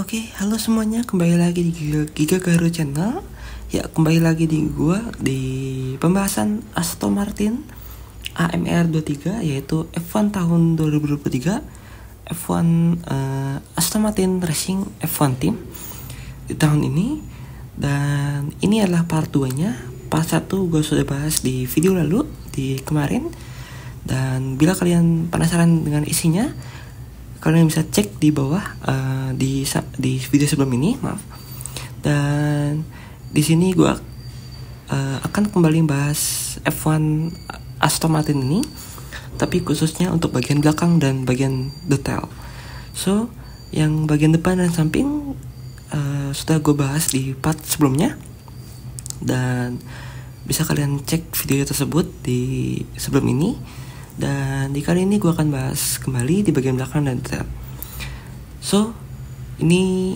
Oke, halo semuanya, kembali lagi di Giga Garu Channel. Ya, kembali lagi di pembahasan Aston Martin AMR 23, yaitu F1 tahun 2023, F1 Aston Martin Racing F1 Team di tahun ini. Dan ini adalah part 2-nya. Part 1 gue sudah bahas di video lalu, di kemarin. Dan bila kalian penasaran dengan isinya, kalian bisa cek di bawah di video sebelum ini, maaf. Dan di sini gue akan kembali bahas F1 Aston Martin ini, tapi khususnya untuk bagian belakang dan bagian detail. So, yang bagian depan dan samping sudah gue bahas di part sebelumnya, dan bisa kalian cek video tersebut di sebelum ini. Dan di kali ini gue akan bahas kembali di bagian belakang dan detail. So, ini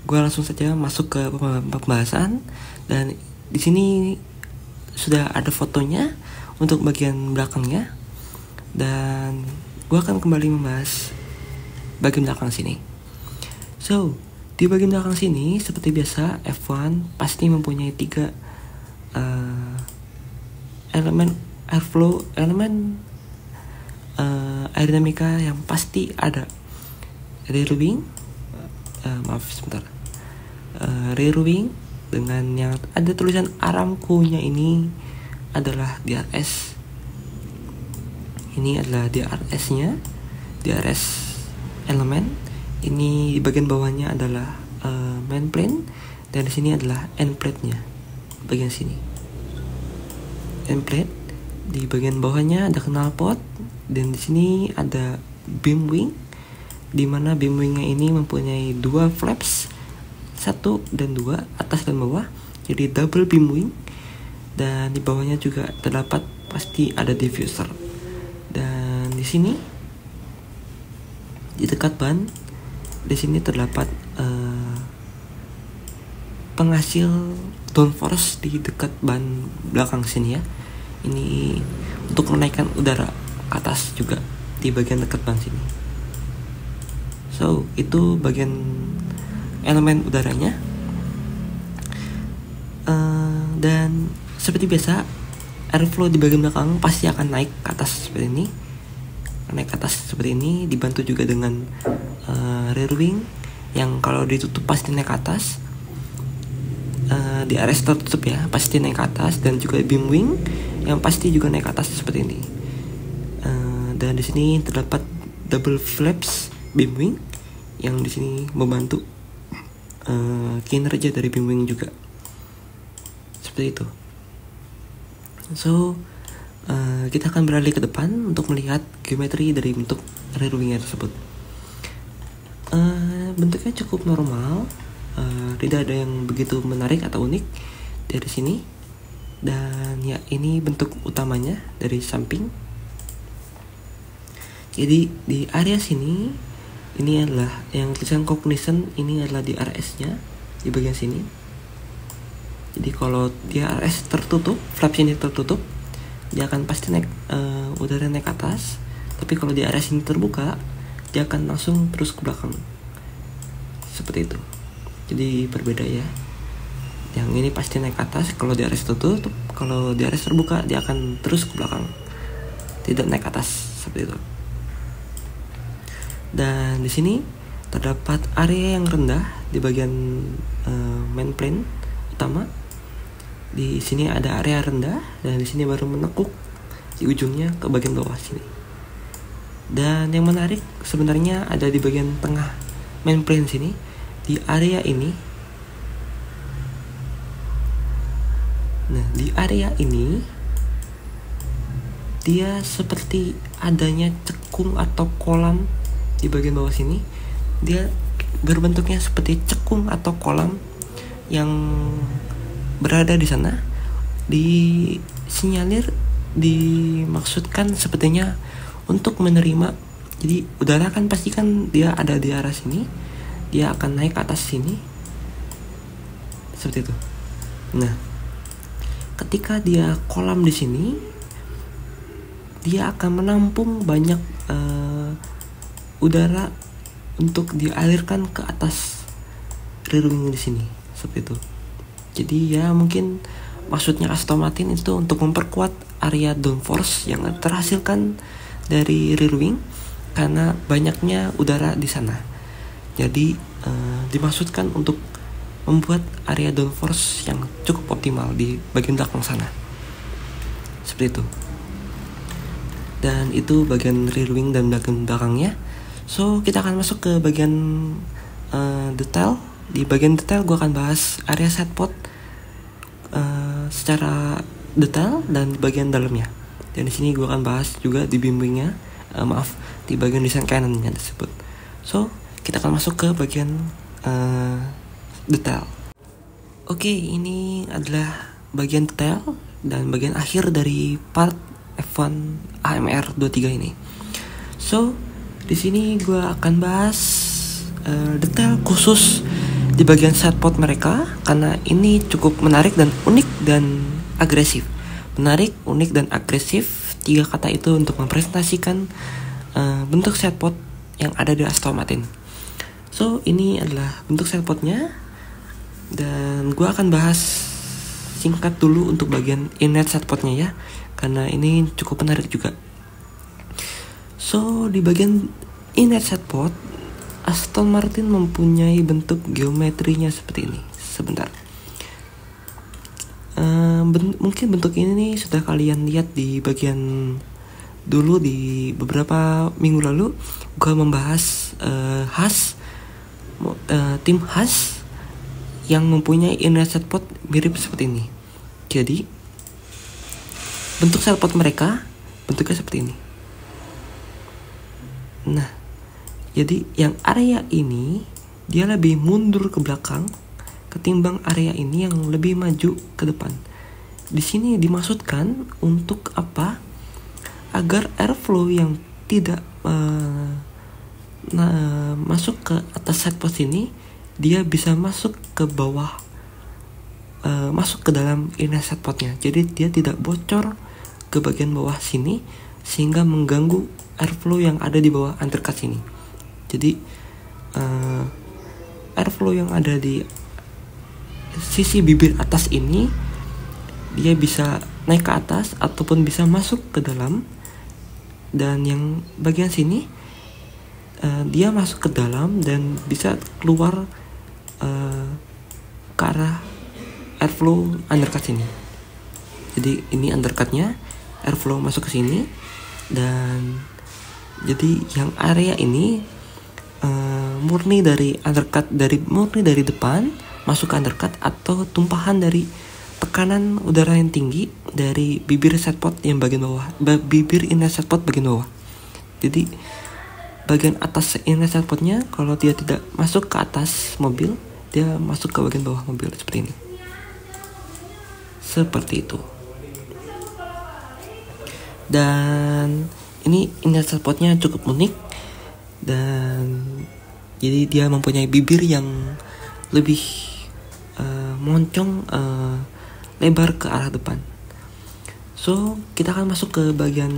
gue langsung saja masuk ke pembahasan. Dan di sini sudah ada fotonya untuk bagian belakangnya. Dan gue akan kembali membahas bagian belakang sini. So, di bagian belakang sini seperti biasa F1 pasti mempunyai 3 elemen airflow, elemen aerodinamika yang pasti ada. Rear wing, rear wing dengan yang ada tulisan Aramco-nya ini adalah DRS. Ini adalah DRS-nya, DRS elemen. Ini di bagian bawahnya adalah main plane, dan di sini adalah end plate-nya, bagian sini. End plate. Di bagian bawahnya ada knalpot, dan di sini ada beam wing, di mana beam wingnya ini mempunyai 2 flaps, 1 dan 2, atas dan bawah, jadi double beam wing. Dan di bawahnya juga terdapat pasti ada diffuser. Dan di sini di dekat ban, di sini terdapat penghasil downforce di dekat ban belakang sini ya. Ini untuk menaikkan udara ke atas juga di bagian dekat ban sini. So, itu bagian elemen udaranya. Dan seperti biasa, airflow di bagian belakang pasti akan naik ke atas seperti ini. Naik ke atas seperti ini, dibantu juga dengan rear wing yang kalau ditutup pasti naik ke atas. Di area tertutup ya, pasti naik ke atas, dan juga beam wing yang pasti juga naik ke atas seperti ini. Dan di sini terdapat double flaps beam wing yang di sini membantu kinerja dari beam wing juga. Seperti itu. So, kita akan beralih ke depan untuk melihat geometri dari bentuk rear wingnya tersebut. Bentuknya cukup normal. Tidak ada yang begitu menarik atau unik dari sini. Dan ya, ini bentuk utamanya dari samping. Jadi di area sini, ini adalah yang tulisan Cognizant, ini adalah DRS-nya di bagian sini. Jadi kalau DRS tertutup, flaps ini tertutup, dia akan pasti naik udara naik ke atas. Tapi kalau DRS ini terbuka, dia akan langsung terus ke belakang. Seperti itu. Jadi berbeda ya. Yang ini pasti naik ke atas kalau DRS tertutup, kalau DRS terbuka dia akan terus ke belakang, tidak naik ke atas, seperti itu. Dan di sini terdapat area yang rendah di bagian main plane utama. Di sini ada area rendah, dan di sini baru menekuk di ujungnya ke bagian bawah sini. Dan yang menarik sebenarnya ada di bagian tengah main plane sini. Di area ini, nah di area ini dia seperti adanya cekung atau kolam di bagian bawah sini. Dia berbentuknya seperti cekung atau kolam yang berada di sana. Disinyalir, dimaksudkan sepertinya untuk menerima. Jadi udara kan pasti kan dia ada di arah sini, dia akan naik ke atas sini, seperti itu. Nah, ketika dia kolam di sini, dia akan menampung banyak udara untuk dialirkan ke atas rear wing di sini seperti itu. Jadi ya mungkin maksudnya Aston Martin itu untuk memperkuat area downforce yang terhasilkan dari rear wing karena banyaknya udara di sana. Jadi dimaksudkan untuk membuat area downforce yang cukup optimal di bagian belakang sana. Seperti itu. Dan itu bagian rear wing dan bagian belakangnya. So kita akan masuk ke bagian detail. Di bagian detail gue akan bahas area setpot secara detail dan di bagian dalamnya. Dan di sini gue akan bahas juga di bimbingnya, di bagian desain kanannya tersebut. So kita akan masuk ke bagian detail. Oke, ini adalah bagian detail dan bagian akhir dari part F1 AMR 23 ini. So di sini gue akan bahas detail khusus di bagian setpot mereka karena ini cukup menarik dan unik dan agresif. Menarik, unik dan agresif, 3 kata itu untuk mempresentasikan bentuk setpot yang ada di Aston Martin. So ini adalah bentuk setpotnya dan gue akan bahas singkat dulu untuk bagian inlet setpotnya ya, karena ini cukup menarik juga. So di bagian inlet setpot Aston Martin mempunyai bentuk geometrinya seperti ini. Sebentar. Mungkin bentuk ini nih sudah kalian lihat di bagian dulu di beberapa minggu lalu. Gue membahas tim Haas yang mempunyai inlet setpot mirip seperti ini. Jadi bentuk setpot mereka bentuknya seperti ini. Nah, jadi yang area ini dia lebih mundur ke belakang ketimbang area ini yang lebih maju ke depan. Di sini dimaksudkan untuk apa? Agar airflow yang tidak masuk ke atas setpot ini, dia bisa masuk ke bawah, masuk ke dalam inlet setpotnya. Jadi dia tidak bocor ke bagian bawah sini sehingga mengganggu airflow yang ada di bawah undercut sini. Jadi airflow yang ada di sisi bibir atas ini dia bisa naik ke atas ataupun bisa masuk ke dalam, dan yang bagian sini dia masuk ke dalam dan bisa keluar ke arah airflow undercut sini. Jadi ini undercutnya, airflow masuk ke sini, dan jadi yang area ini murni dari undercut, murni dari depan masuk ke undercut atau tumpahan dari tekanan udara yang tinggi dari bibir setpot yang bagian bawah, bibir inlet setpot bagian bawah. Jadi bagian atas inlet setpotnya kalau dia tidak masuk ke atas mobil, dia masuk ke bagian bawah mobil seperti ini. Seperti itu. Dan ini inlet setpotnya cukup unik, dan jadi dia mempunyai bibir yang lebih moncong, lebar ke arah depan. So kita akan masuk ke bagian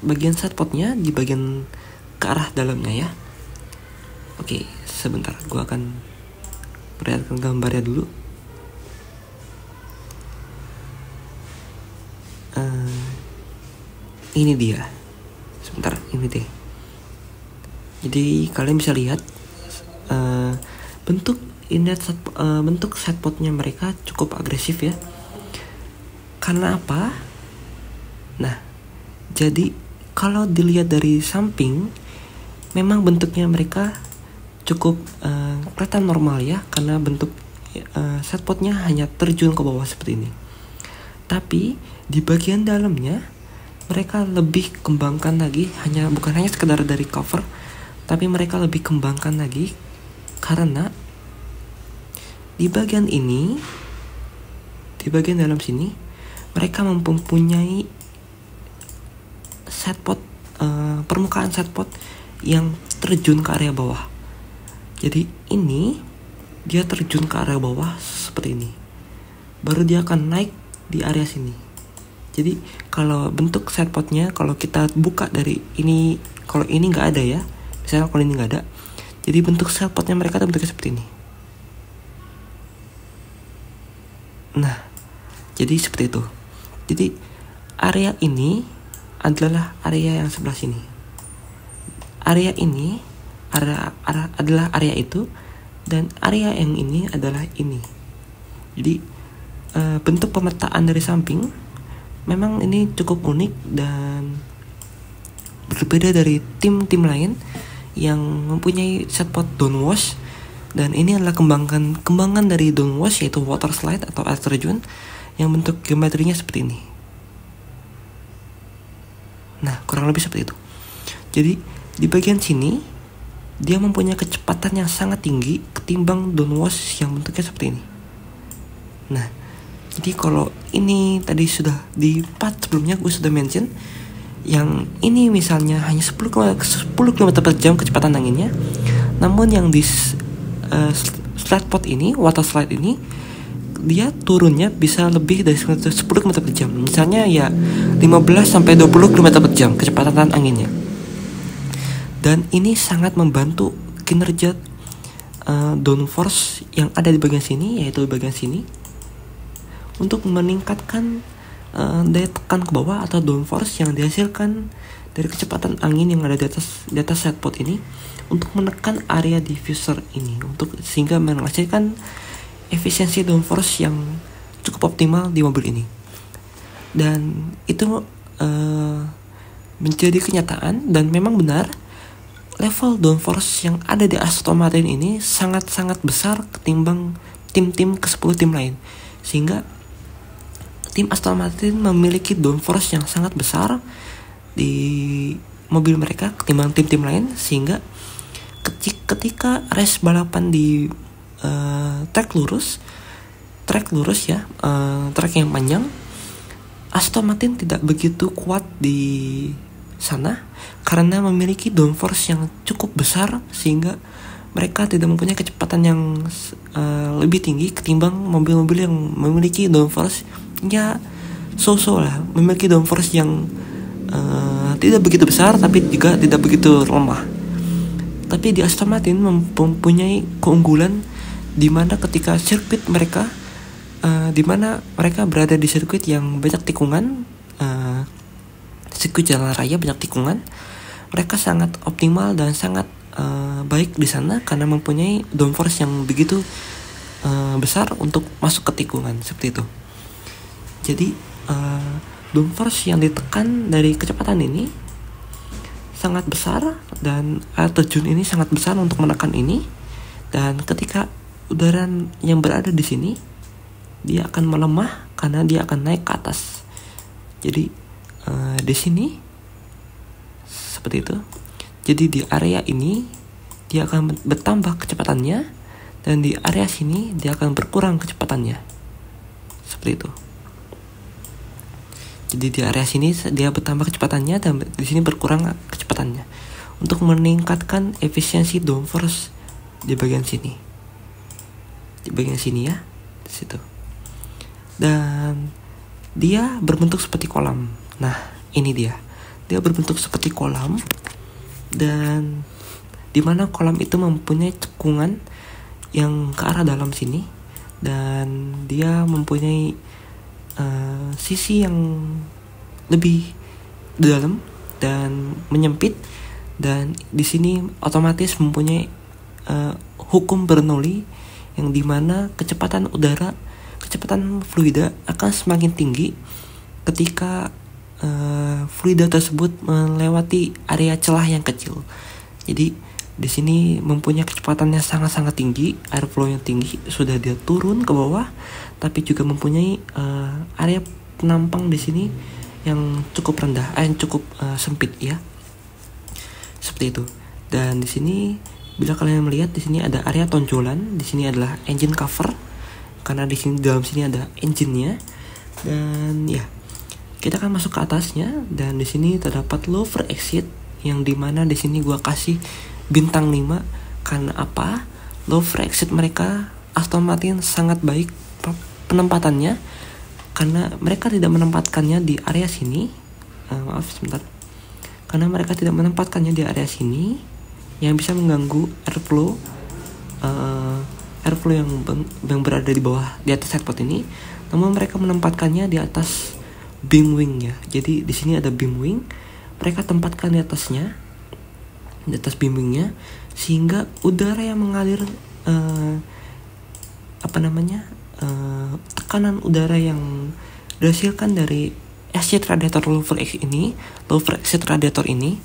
bagian setpotnya di bagian ke arah dalamnya ya. Oke, sebentar, gue akan perlihatkan gambarnya dulu. Ini dia. Sebentar, ini deh. Jadi kalian bisa lihat bentuk bentuk setpotnya mereka cukup agresif ya. Karena apa? Nah, jadi kalau dilihat dari samping, memang bentuknya mereka cukup kelihatan normal ya, karena bentuk setpotnya hanya terjun ke bawah seperti ini. Tapi di bagian dalamnya mereka lebih kembangkan lagi, bukan hanya sekedar dari cover, tapi mereka lebih kembangkan lagi karena di bagian ini, di bagian dalam sini mereka mempunyai setpot, permukaan setpot yang terjun ke area bawah. Jadi ini dia terjun ke area bawah seperti ini, baru dia akan naik di area sini. Jadi kalau bentuk setpotnya, kalau kita buka dari ini, kalau ini nggak ada ya, misalnya kalau ini nggak ada, Jadi bentuk sailpotnya mereka tuh bentuknya seperti ini. Nah, jadi seperti itu. Jadi area ini adalah area yang sebelah sini. Area ini adalah area itu, dan area yang ini adalah ini. Jadi bentuk pemetaan dari samping memang ini cukup unik dan berbeda dari tim-tim lain yang mempunyai sailpot downwash. Dan ini adalah kembangan dari downwash, yaitu water slide atau air terjun yang bentuk geometrinya seperti ini. Nah, kurang lebih seperti itu. Jadi di bagian sini dia mempunyai kecepatan yang sangat tinggi ketimbang downwash yang bentuknya seperti ini. Nah, jadi kalau ini tadi sudah di part sebelumnya gue sudah mention, yang ini misalnya hanya 10 km per jam kecepatan anginnya, namun yang di slide pot ini, water slide ini, dia turunnya bisa lebih dari 10 km per jam. Misalnya ya 15 sampai 20 km per jam kecepatan anginnya. Dan ini sangat membantu kinerja downforce yang ada di bagian sini, yaitu di bagian sini, untuk meningkatkan daya tekan ke bawah atau downforce yang dihasilkan dari kecepatan angin yang ada di atas sailpot ini untuk menekan area diffuser ini, untuk sehingga menghasilkan efisiensi downforce yang cukup optimal di mobil ini. Dan itu menjadi kenyataan, dan memang benar level downforce yang ada di Aston Martin ini sangat-sangat besar ketimbang tim-tim ke-10 tim lain, sehingga tim Aston Martin memiliki downforce yang sangat besar di mobil mereka ketimbang tim-tim lain, sehingga ketika race balapan di track lurus ya, track yang panjang, Aston Martin tidak begitu kuat di sana karena memiliki downforce yang cukup besar, sehingga mereka tidak mempunyai kecepatan yang lebih tinggi ketimbang mobil-mobil yang memiliki downforce ya so-so lah, memiliki downforce yang tidak begitu besar tapi juga tidak begitu lemah. Tapi di Aston Martin mempunyai keunggulan di mana ketika sirkuit mereka di mana mereka berada di sirkuit yang banyak tikungan, sirkuit jalan raya banyak tikungan, mereka sangat optimal dan sangat baik di sana karena mempunyai downforce yang begitu besar untuk masuk ke tikungan seperti itu. Jadi downforce yang ditekan dari kecepatan ini sangat besar, dan air terjun ini sangat besar untuk menekan ini. Dan ketika udara yang berada di sini, dia akan melemah karena dia akan naik ke atas. Jadi di sini seperti itu. Jadi di area ini dia akan bertambah kecepatannya, dan di area sini dia akan berkurang kecepatannya. Seperti itu. Jadi di area sini dia bertambah kecepatannya, dan di sini berkurang kecepatannya untuk meningkatkan efisiensi downforce di bagian sini. Di bagian sini ya, di situ. Dan dia berbentuk seperti kolam. Nah, ini dia. Dia berbentuk seperti kolam, dan di mana kolam itu mempunyai cekungan yang ke arah dalam sini, dan dia mempunyai sisi yang lebih dalam dan menyempit, dan di sini otomatis mempunyai hukum Bernoulli yang dimana kecepatan fluida akan semakin tinggi ketika fluida tersebut melewati area celah yang kecil. Jadi di sini mempunyai kecepatannya sangat-sangat tinggi, airflow yang tinggi, sudah dia turun ke bawah, tapi juga mempunyai area penampang di sini yang cukup rendah, yang cukup sempit ya, seperti itu. Dan di sini bila kalian melihat di sini ada area tonjolan, di sini adalah engine cover, karena di sini dalam sini ada engine-nya. Dan ya, kita akan masuk ke atasnya, dan di sini terdapat lower exit yang dimana di sini gua kasih bintang 5. Karena apa? Lower exit mereka Aston Martin sangat baik penempatannya, karena mereka tidak menempatkannya di area sini. Karena mereka tidak menempatkannya di area sini, yang bisa mengganggu airflow yang berada di atas airport ini. Namun mereka menempatkannya di atas beam wing ya. Jadi di sini ada beam wing, mereka tempatkan di atas beam wingnya, sehingga udara yang mengalir tekanan udara yang dihasilkan dari exit radiator low flow exit radiator ini,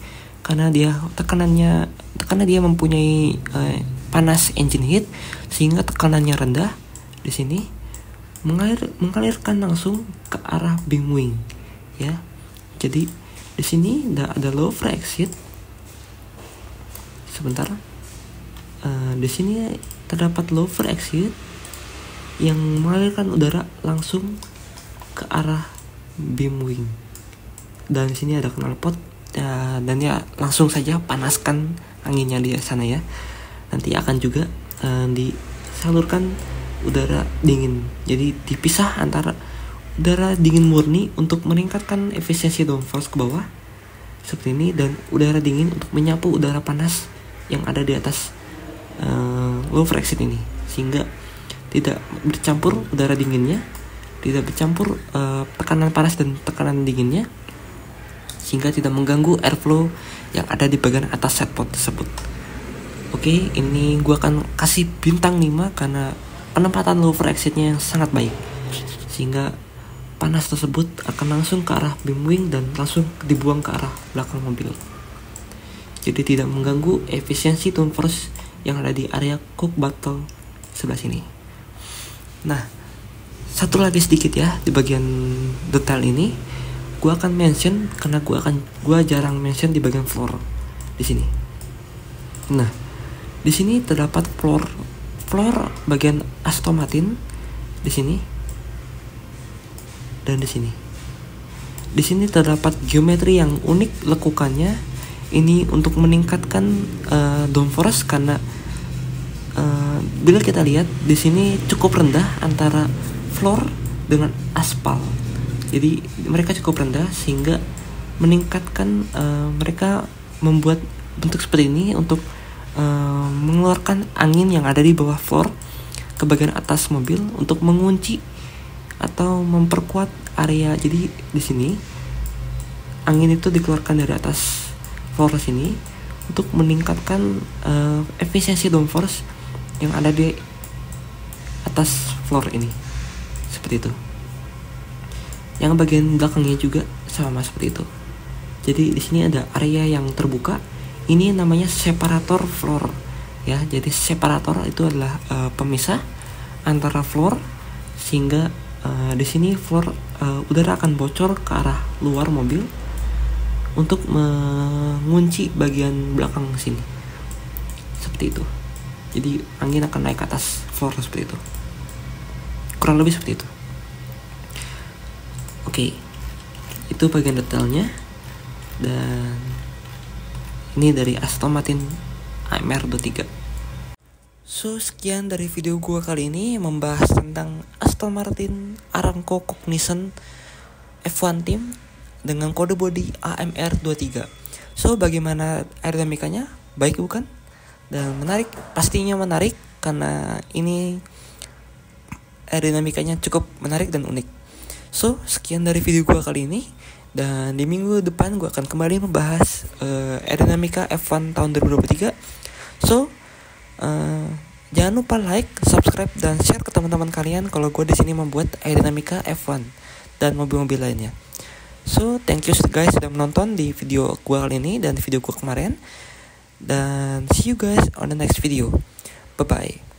karena dia mempunyai panas engine heat, sehingga tekanannya rendah di sini mengalirkan langsung ke arah beam wing ya. Jadi di sini ada low flow exit. Sebentar, di sini terdapat low flow exit yang mengalirkan udara langsung ke arah beam wing, dan di sini ada knalpot dan ya langsung saja panaskan anginnya di sana ya. Nanti akan juga disalurkan udara dingin, jadi dipisah antara udara dingin murni untuk meningkatkan efisiensi downforce ke bawah seperti ini, dan udara dingin untuk menyapu udara panas yang ada di atas low flow exit ini, sehingga tidak bercampur udara dinginnya, tidak bercampur tekanan panas dan tekanan dinginnya, sehingga tidak mengganggu airflow yang ada di bagian atas setpot tersebut. Oke, ini gue akan kasih bintang 5 karena penempatan low flow exitnya yang sangat baik, sehingga panas tersebut akan langsung ke arah beam wing dan langsung dibuang ke arah belakang mobil. Jadi tidak mengganggu efisiensi downforce yang ada di area cook bottle sebelah sini. Nah, satu lagi sedikit ya di bagian detail ini, gue akan mention karena gue jarang mention di bagian floor di sini. Nah, di sini terdapat floor bagian Aston Martin di sini dan di sini. Di sini terdapat geometri yang unik lekukannya. Ini untuk meningkatkan downforce karena bila kita lihat di sini cukup rendah antara floor dengan aspal. Jadi mereka cukup rendah sehingga meningkatkan, mereka membuat bentuk seperti ini untuk mengeluarkan angin yang ada di bawah floor ke bagian atas mobil untuk mengunci atau memperkuat area. Jadi di sini angin itu dikeluarkan dari atas floor sini untuk meningkatkan efisiensi downforce yang ada di atas floor ini, seperti itu. Yang bagian belakangnya juga sama seperti itu. Jadi di sini ada area yang terbuka. Ini namanya separator floor ya. Jadi separator itu adalah pemisah antara floor, sehingga di sini floor udara akan bocor ke arah luar mobil untuk mengunci bagian belakang sini, seperti itu. Jadi angin akan naik ke atas floor seperti itu, kurang lebih seperti itu. Oke, itu bagian detailnya. Dan ini dari Aston Martin AMR 23. So, sekian dari video gue kali ini membahas tentang Aston Martin Aramco Cognizant F1 Team dengan kode bodi AMR 23. So, bagaimana aerodinamikanya? Baik bukan? Dan menarik, pastinya menarik karena ini aerodinamikanya cukup menarik dan unik. So, sekian dari video gue kali ini. Dan di minggu depan gue akan kembali membahas aerodinamika F1 tahun 2023. So, jangan lupa like, subscribe, dan share ke teman-teman kalian kalau gue di sini membuat aerodinamika F1 dan mobil-mobil lainnya. So, thank you guys sudah menonton di video gue kali ini dan video gue kemarin. Dan see you guys on the next video. Bye-bye.